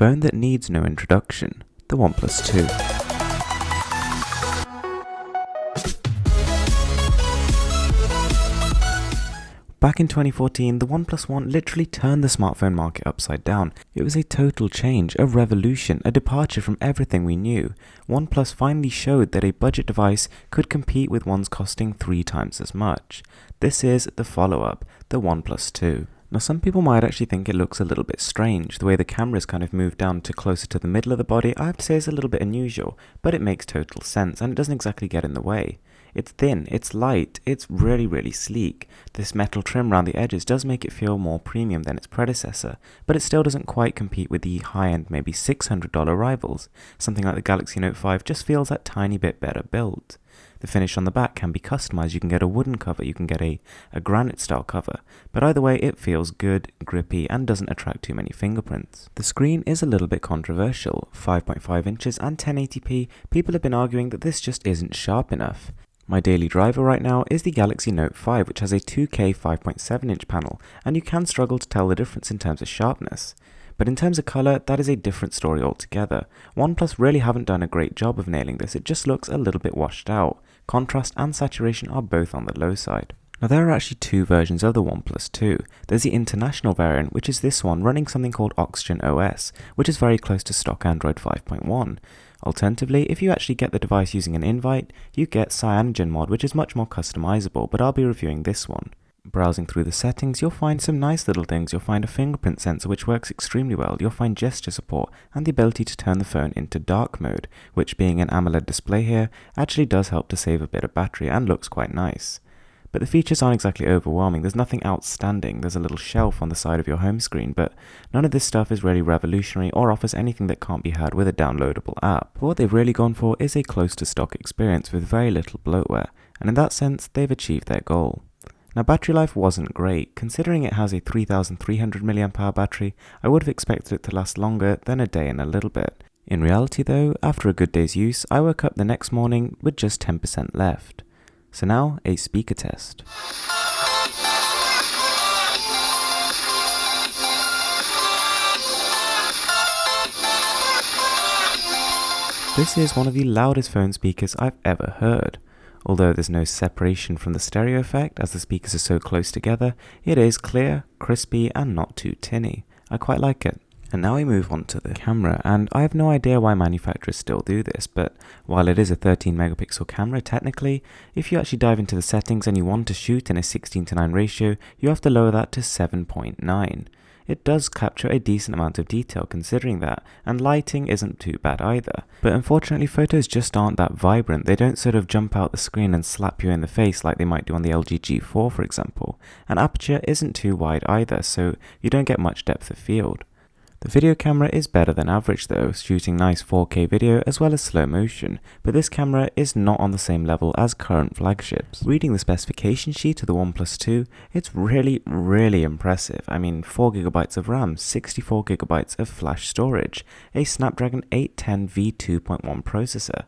phone that needs no introduction, the Oneplus 2. Back in 2014, the Oneplus One literally turned the smartphone market upside down. It was a total change, a revolution, a departure from everything we knew. OnePlus finally showed that a budget device could compete with ones costing 3 times as much. This is the follow-up, the OnePlus 2. Now some people might actually think it looks a little bit strange. The way the camera's kind of moved down to closer to the middle of the body, I have to say is a little bit unusual, but it makes total sense and it doesn't exactly get in the way. It's thin, it's light, it's really sleek. This metal trim around the edges does make it feel more premium than its predecessor, but it still doesn't quite compete with the high-end, maybe $600 rivals. Something like the Galaxy Note 5 just feels that tiny bit better built. The finish on the back can be customized. You can get a wooden cover, you can get a granite style cover, but either way it feels good, grippy, and doesn't attract too many fingerprints. The screen is a little bit controversial. 5.5 inches and 1080p, people have been arguing that this just isn't sharp enough. My daily driver right now is the Galaxy Note 5, which has a 2K 5.7-inch panel, and you can struggle to tell the difference in terms of sharpness. But in terms of colour, that is a different story altogether. OnePlus really haven't done a great job of nailing this, it just looks a little bit washed out. Contrast and saturation are both on the low side. Now there are actually 2 versions of the OnePlus 2. There's the international variant, which is this one running something called Oxygen OS, which is very close to stock Android 5.1. Alternatively, if you actually get the device using an invite, you get CyanogenMod, which is much more customizable, but I'll be reviewing this one. Browsing through the settings, you'll find some nice little things. You'll find a fingerprint sensor which works extremely well, you'll find gesture support, and the ability to turn the phone into dark mode, which being an AMOLED display here, actually does help to save a bit of battery and looks quite nice. But the features aren't exactly overwhelming, there's nothing outstanding. There's a little shelf on the side of your home screen, but none of this stuff is really revolutionary or offers anything that can't be had with a downloadable app. But what they've really gone for is a close to stock experience with very little bloatware, and in that sense they've achieved their goal. Now battery life wasn't great. Considering it has a 3300 mAh battery, I would have expected it to last longer than a day and a little bit. In reality though, after a good day's use, I woke up the next morning with just 10% left. So now, a speaker test. This is one of the loudest phone speakers I've ever heard. Although there's no separation from the stereo effect as the speakers are so close together, it is clear, crispy, and not too tinny. I quite like it. And now we move on to the camera, and I have no idea why manufacturers still do this, but while it is a 13 megapixel camera technically, if you actually dive into the settings and you want to shoot in a 16:9 ratio, you have to lower that to 7.9. It does capture a decent amount of detail considering that, and lighting isn't too bad either. But unfortunately photos just aren't that vibrant. They don't sort of jump out the screen and slap you in the face like they might do on the LG G4 for example, and aperture isn't too wide either, so you don't get much depth of field. The video camera is better than average though, shooting nice 4K video as well as slow motion, but this camera is not on the same level as current flagships. Reading the specification sheet of the OnePlus 2, it's really impressive. I mean 4GB of RAM, 64GB of flash storage, a Snapdragon 810 V2.1 processor.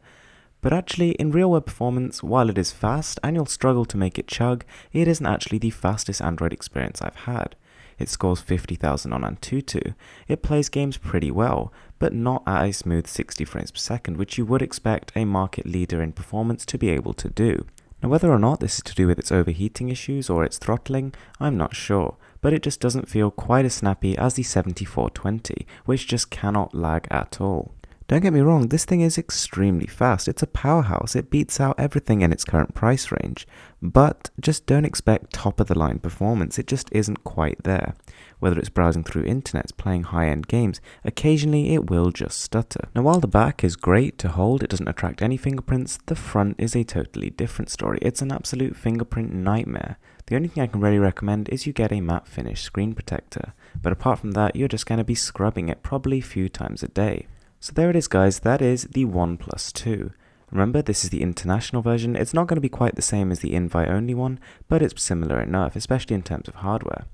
But actually, in real world performance, while it is fast and you'll struggle to make it chug, it isn't actually the fastest Android experience I've had. It scores 50,000 on Antutu. It plays games pretty well, but not at a smooth 60 frames per second, which you would expect a market leader in performance to be able to do. Now whether or not this is to do with its overheating issues or its throttling, I'm not sure, but it just doesn't feel quite as snappy as the 7420, which just cannot lag at all. Don't get me wrong, this thing is extremely fast, it's a powerhouse, it beats out everything in its current price range, but just don't expect top of the line performance, it just isn't quite there. Whether it's browsing through internets, playing high-end games, occasionally it will just stutter. Now while the back is great to hold, it doesn't attract any fingerprints, the front is a totally different story. It's an absolute fingerprint nightmare. The only thing I can really recommend is you get a matte finish screen protector, but apart from that you're just going to be scrubbing it probably a few times a day. So there it is guys, that is the OnePlus 2. Remember, this is the international version. It's not going to be quite the same as the invite only one, but it's similar enough, especially in terms of hardware.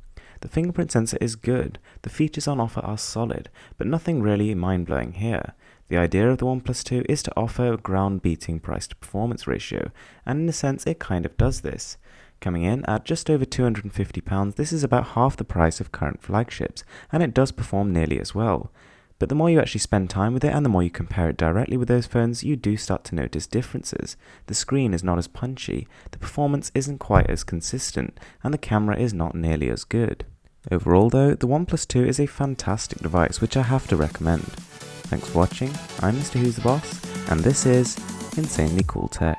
The fingerprint sensor is good, the features on offer are solid, but nothing really mind-blowing here. The idea of the OnePlus 2 is to offer a ground-beating price to performance ratio, and in a sense it kind of does this. Coming in at just over £250, this is about half the price of current flagships, and it does perform nearly as well. But the more you actually spend time with it and the more you compare it directly with those phones, you do start to notice differences. The screen is not as punchy, the performance isn't quite as consistent, and the camera is not nearly as good. Overall though, the Oneplus 2 is a fantastic device which I have to recommend. Thanks for watching, I'm Mr. Who's the Boss, and this is Insanely Cool Tech.